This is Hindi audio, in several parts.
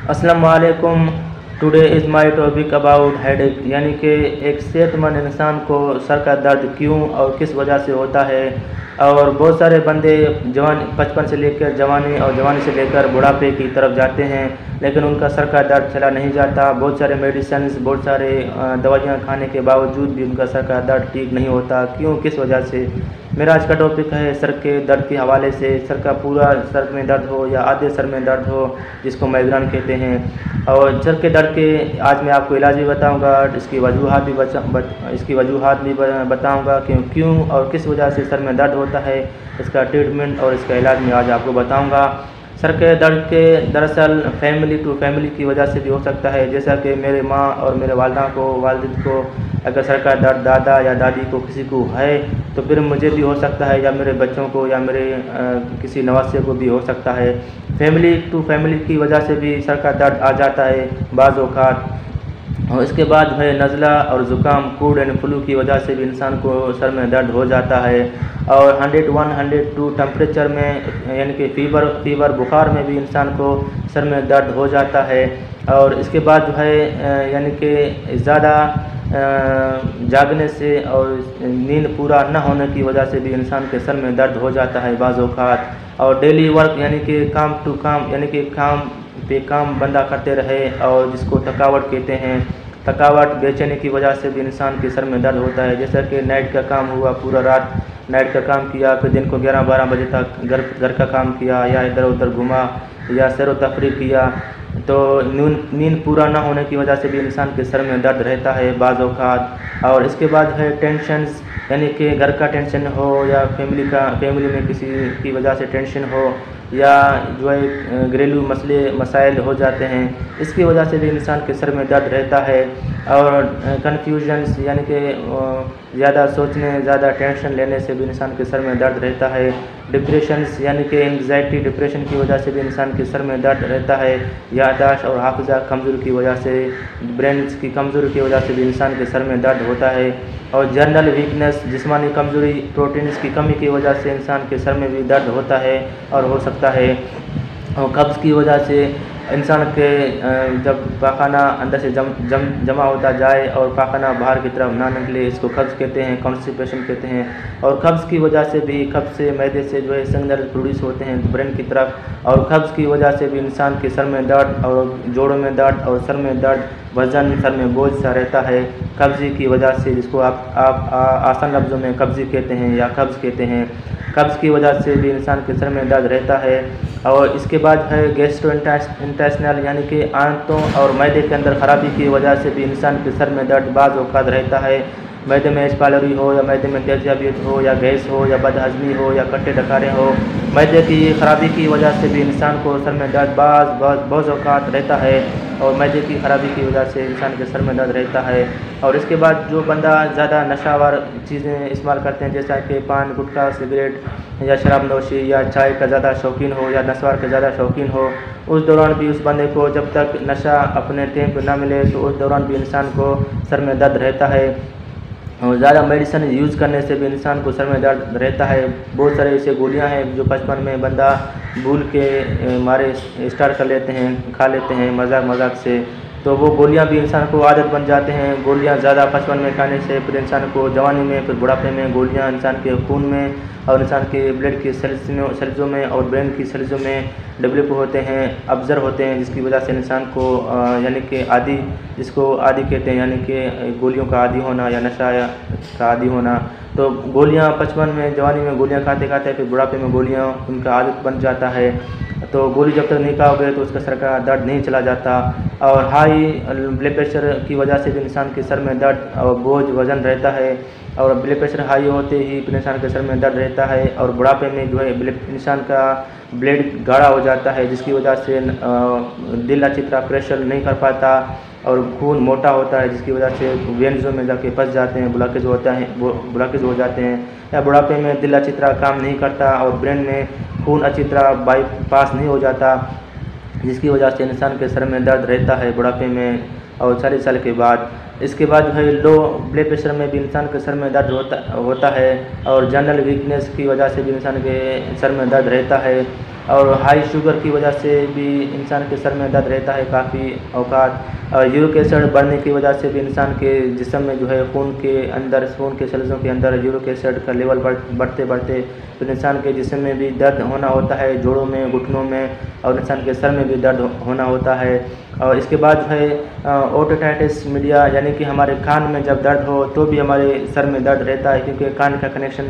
अस्सलाम वालेकुम। Today is my topic about headache, यानी कि एक सेहतमंद इंसान को सर का दर्द क्यों और किस वजह से होता है। और बहुत सारे बंदे जवान बचपन से लेकर जवानी और जवानी से लेकर बुढ़ापे की तरफ जाते हैं, लेकिन उनका सर का दर्द चला नहीं जाता। बहुत सारे मेडिसिन, बहुत सारे दवाइयाँ खाने के बावजूद भी उनका सर का दर्द ठीक नहीं होता। क्यों, किस वजह से। मेरा आज का टॉपिक है सर के दर्द के हवाले से। सर का पूरा सर में दर्द हो या आधे सर में दर्द हो, जिसको माइग्रेन कहते हैं। और सर के दर्द के आज मैं आपको इलाज भी बताऊंगा, इसकी वजूहात भी बताऊंगा कि क्यों और किस वजह से सर में दर्द होता है, इसका ट्रीटमेंट और इसका इलाज मैं आज आपको बताऊंगा। सर के दर्द के दरअसल फैमिली टू फैमिली की वजह से भी हो सकता है। जैसा कि मेरे माँ और मेरे वालिद को अगर सर का दर्द दादा या दादी को किसी को है, तो फिर मुझे भी हो सकता है, या मेरे बच्चों को, या मेरे किसी नवासे को भी हो सकता है। फैमिली टू फैमिली की वजह से भी सर का दर्द आ जाता है बाज़ औक़ात। और इसके बाद जो है नज़ला और ज़ुकाम, कोल्ड एंड फ्लू की वजह से भी इंसान को सर में दर्द हो जाता है। और 101, 102 टेम्परेचर में, यानी कि फीवर बुखार में भी इंसान को सर में दर्द हो जाता है। और इसके बाद जो है यानी कि ज़्यादा जागने से और नींद पूरा न होने की वजह से भी इंसान के सर में दर्द हो जाता है बाज़ औक़ात। और डेली वर्क, यानी कि काम टू काम, यानी कि काम पे काम बंदा करते रहे, और जिसको थकावट कहते हैं। थकावट, बेचैनी की वजह से भी इंसान के सर में दर्द होता है। जैसा कि नाइट का काम हुआ, पूरा रात नाइट का काम किया, फिर दिन को 11-12 बजे तक घर का काम किया, या इधर उधर घुमा, या सैर व तफरीह किया, तो नींद पूरा ना होने की वजह से भी इंसान के सर में दर्द रहता है बाज़ औक़ात। और इसके बाद है टेंशन्स, यानी कि घर का टेंशन हो, या फैमिली में किसी की वजह से टेंशन हो, या जो है घरेलू मसाइल हो जाते हैं, इसकी वजह से भी इंसान के सर में दर्द रहता है। और कन्फ्यूजन्स, यानी कि ज़्यादा सोचने, ज़्यादा टेंशन लेने से भी इंसान के सर में दर्द रहता है। डिप्रेशंस, यानी कि एंग्जाइटी, डिप्रेशन की वजह से भी इंसान के सर में दर्द रहता है। याददाश्त और हाफ़िज़ा कमज़ोरी की वजह से, ब्रेन की कमज़ोरी की वजह से भी इंसान के सर में दर्द होता है। और जनरल वीकनेस, जिस्मानी कमज़ोरी, प्रोटीन्स की कमी की वजह से इंसान के सर में भी दर्द होता है और हो सकता है। और कब्ज़ की वजह से इंसान के जब पाखाना अंदर से जमा होता जाए और पाखाना बाहर की तरफ ना निकले, इसको कब्ज़ कहते हैं, कॉन्स्टिपेशन कहते हैं। और कब्ज़ की वजह से भी, कब्ज़ से मैदे से जो है सिग्नल प्रोड्यूस होते हैं ब्रेन की तरफ, और कब्ज़ की वजह से भी इंसान के सर में दर्द और जोड़ों में दर्द और सर में दर्द, वज़न सर में बोझ सा रहता है कब्ज़ी की वजह से, जिसको आप आसान लफ्ज़ों में कब्ज़ी कहते हैं या कब्ज़ कहते हैं। कब्ज़ की वजह से भी इंसान के सर में दर्द रहता है। और इसके बाद है गैस्ट्रोइंटेस्टाइनल, यानी कि आंतों और मैदे के अंदर ख़राबी की वजह से भी इंसान के सर में दर्द बाज़ औक़ात रहता है। मैदे में एस्पायलरी हो, या मैदे में तेज़ाबियत हो, या गैस हो, या बदहज़मी हो, या कट्टे डकारे हो, मैदे की ख़राबी की वजह से भी इंसान को सर में दर्द बाज़ औक़ात रहता है। और मैदे की ख़राबी की वजह से इंसान के सर में दर्द रहता है। और इसके बाद जो बंदा ज़्यादा नशावर चीज़ें इस्तेमाल करते हैं, जैसा कि पान, गुटखा, सिगरेट, या शराब नोशी, या चाय का ज़्यादा शौकीन हो, या नस्वार का ज़्यादा शौकीन हो, उस दौरान भी उस बंदे को जब तक नशा अपने टाइम पर ना मिले, तो उस दौरान भी इंसान को सर में दर्द रहता है। और ज़्यादा मेडिसिन यूज़ करने से भी इंसान को सर में दर्द रहता है। बहुत सारे ऐसे गोलियां हैं जो बचपन में बंदा भूल के मारे स्टार्ट कर लेते हैं, खा लेते हैं मजाक से, तो वो गोलियां भी इंसान को आदत बन जाते हैं। गोलियां ज़्यादा बचपन में खाने से फिर इंसान को जवानी में, फिर बुढ़ापे में गोलियां इंसान के खून में और इंसान के ब्लड की सेल्सों में और ब्रेन की सेल्सों में डेवलप होते हैं, ऑब्ज़र्व होते हैं, जिसकी वजह से इंसान को यानी कि आदी, जिसको आदी कहते हैं, यानी कि गोलियों का आदी होना या नशा का आदी होना। तो गोलियां बचपन में, जवानी में गोलियां खाते खाते फिर बुढ़ापे में गोलियां उनका आदत बन जाता है। तो गोली जब तक नहीं खाओगे तो उसका सर का दर्द नहीं चला जाता। और हाई ब्लड प्रेशर की वजह से भी इंसान के सर में दर्द और बोझ वज़न रहता है। और ब्लड प्रेशर हाई होते ही फिर इंसान के सर में दर्द रहता है। और बुढ़ापे में जो है इंसान का ब्लड गाढ़ा हो जाता है, जिसकी वजह से दिल अच्छी तरह प्रेशर नहीं कर पाता और खून मोटा होता है, जिसकी वजह से वेन्स में जाके फंस जाते हैं, ब्लॉकेज हो जाते हैं। या बुढ़ापे में दिल अच्छी तरह काम नहीं करता और ब्रेन में खून अच्छी तरह बाईपास नहीं हो जाता, जिसकी वजह से इंसान के सर में दर्द रहता है बुढ़ापे में और 40 साल के बाद। इसके बाद जो है लो ब्लड प्रेशर में भी इंसान के सर में दर्द होता है। और जनरल वीकनेस की वजह से भी इंसान के सर में दर्द रहता है। और हाई शुगर की वजह से भी इंसान के सर में दर्द रहता है काफ़ी औकात। और यूरिक एसिड बढ़ने की वजह से भी इंसान के जिस्म में जो है खून के सेल्सों के अंदर यूरिक एसिड का लेवल बढ़ते बढ़ते फिर इंसान के जिस्म में भी दर्द होना होता है, जोड़ों में, घुटनों में, और इंसान के सर में भी दर्द होना होता है। और इसके बाद जो है ओटिटाइटिस मीडिया, यानी कि हमारे कान में जब दर्द हो तो भी हमारे सर में दर्द रहता है, क्योंकि कान का कनेक्शन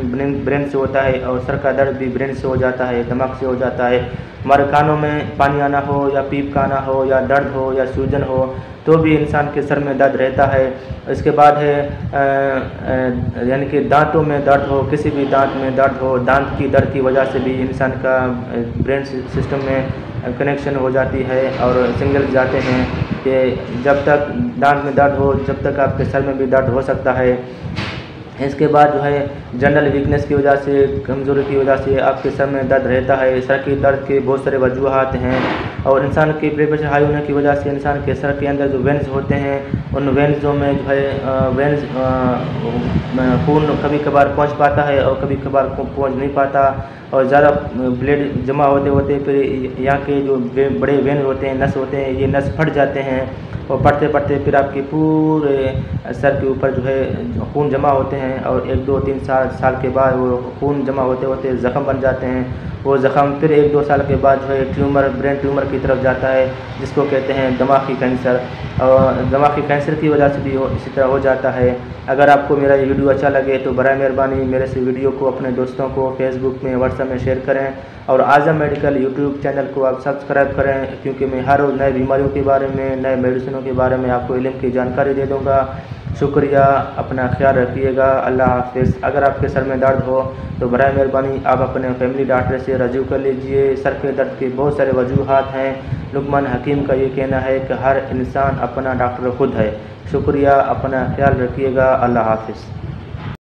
ब्रेन से होता है और सर का दर्द भी ब्रेन से हो जाता है, दिमाग से हो जाता है। हमारे कानों में पानी आना हो या पीप का आना हो या दर्द हो या सूजन हो तो भी इंसान के सर में दर्द रहता है। इसके बाद है यानी कि दांतों में दर्द हो, किसी भी दांत में दर्द हो, दांत की दर्द की वजह से भी इंसान का ब्रेन सिस्टम में कनेक्शन हो जाती है और सिग्नल जाते हैं कि जब तक दांत में दर्द हो जब तक आपके सर में भी दर्द हो सकता है। इसके बाद जो है जनरल वीकनेस की वजह से, कमज़ोरी की वजह से आपके सर में दर्द रहता है। सर की दर्द के बहुत सारे वजूहात हैं और इंसान की ब्लड प्रेशर हाई होने की वजह से इंसान के सर के अंदर जो वेंस होते हैं उन वेंसों में जो है वेंस खून कभी कभार पहुंच पाता है और कभी कभार पहुंच नहीं पाता और ज़्यादा ब्लड जमा होते होते फिर यहाँ के जो बड़े वेन होते हैं, नस होते हैं, ये नस फट जाते हैं और पढ़ते पढ़ते फिर आपके पूरे सर के ऊपर जो है खून जमा होते हैं और 1, 2, 3 साल के बाद वो खून जमा होते होते ज़ख़म बन जाते हैं। वो ज़ख़म फिर 1, 2 साल के बाद जो है ट्यूमर, ब्रेन ट्यूमर की तरफ जाता है, जिसको कहते हैं दिमागी कैंसर। और दिमागी कैंसर की वजह से भी इसी तरह हो जाता है। अगर आपको मेरा ये वीडियो अच्छा लगे तो बराए मेहरबानी मेरे से वीडियो को अपने दोस्तों को फेसबुक में, व्हाट्सएप में शेयर करें और आज़म मेडिकल यूट्यूब चैनल को आप सब्सक्राइब करें, क्योंकि मैं हर रोज़ नए बीमारियों के बारे में, नए मेडिसिनों के बारे में आपको इल्म की जानकारी दे दूँगा। शुक्रिया, अपना ख्याल रखिएगा, अल्लाह हाफ़िज़। अगर आपके सर में दर्द हो तो बराए मेहरबानी आप अपने फैमिली डॉक्टर से रजू कर लीजिए। सर के दर्द के बहुत सारे वजूहात हैं। लुक़मान हकीम का ये कहना है कि हर इंसान अपना डॉक्टर खुद है। शुक्रिया, अपना ख्याल रखिएगा, अल्लाह हाफ़िज़।